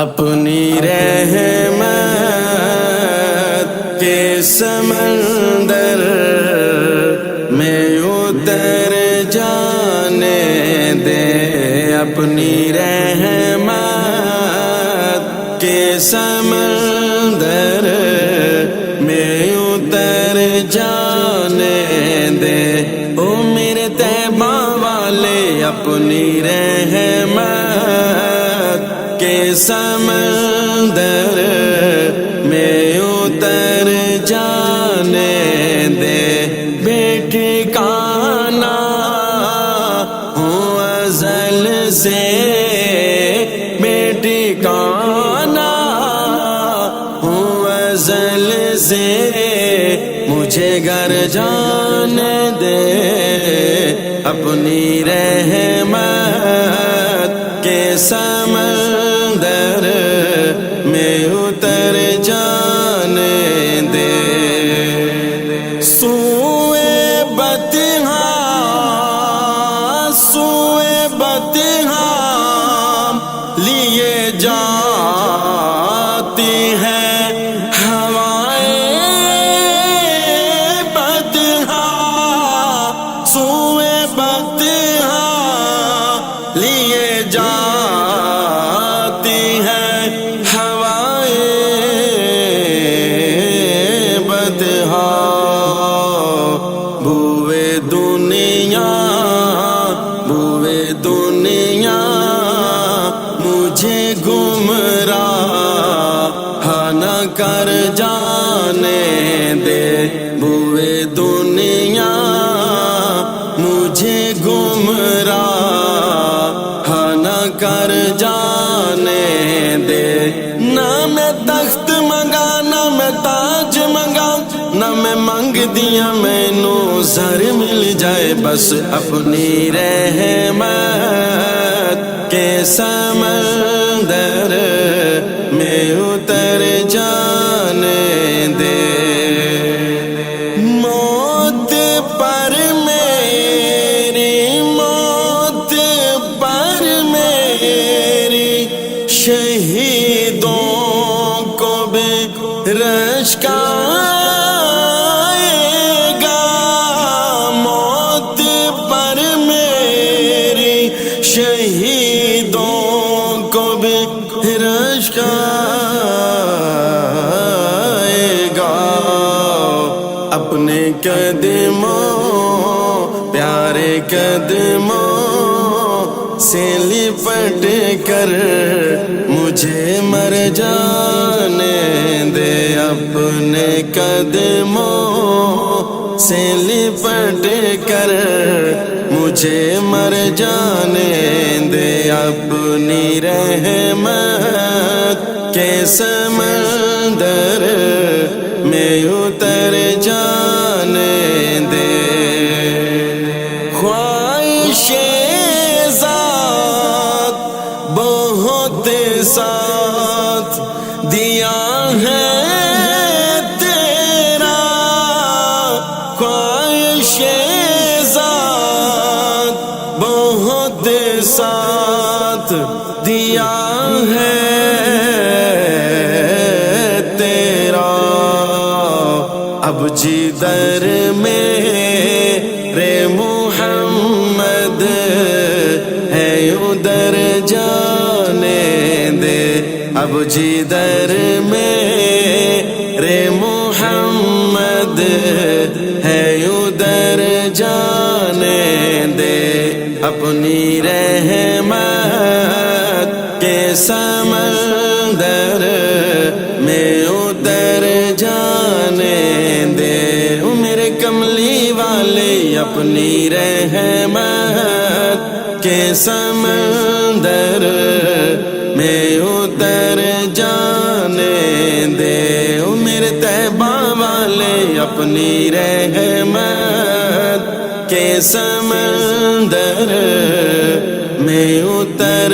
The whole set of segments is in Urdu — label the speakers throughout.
Speaker 1: اپنی رحمت کے سمندر میں اتر جانے دے، اپنی رحمت کے سمندر میں اتر جانے دے، او میرے طیبہ والے اپنی رحمت کے سمندر میں اتر جانے دے، بے ٹھکانہ ہوں ازل سے، بے ٹھکانہ ہوں ازل سے، مجھے گھر جانے دے، اپنی رحمت کے سمندر میں اتر جانے دے۔ سوئے بطحاں لیے جاتی ہیں ہوائیں بطحاں، سوئے بطحاں لیے جاتی ہیں ہوائیں بطحاں، بوئے دنیا مجھے گمراہ نہ کر جانے دے، بوئے دنیا مجھے گمراہ نہ کر جانے دے، نہ میں تخت منگا نہ میں تاج منگا، نہ میں منگ دیا مینوں زر مل جائے، بس اپنی رحمت کے سمندر میں اتر جانے دے۔ موت پر میری شہیدوں کو بھی رشک آئے گا، موت پر میری شہیدوں کو بھی رشک آئے گا، اپنے قدموں پیارے قدموں سے لپٹ کر مجھے مر جانے دے، اپنے قدموں سے لپٹ کر مجھے مر جانے دے، اپنی رحمت کے سمندر میں اتر جانے دے۔ خواہش ذات بہت ساتھ دیا ہے تیرا، خواہش ذات بہت ساتھ دیا ہے تیرا، اب جدھر میرے محمد ہے ادھر جانے دے، اب جدھر میرے محمد ہے ادھر جانے دے، اپنی رحمت کے سمندر میں اتر جانے دے، میرے کملی والے اپنی رحمت کے سمندر میں اتر جانے دے، میرے طیبہ والے اپنی رحمت کے سمندر میں اتر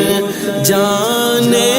Speaker 1: جانے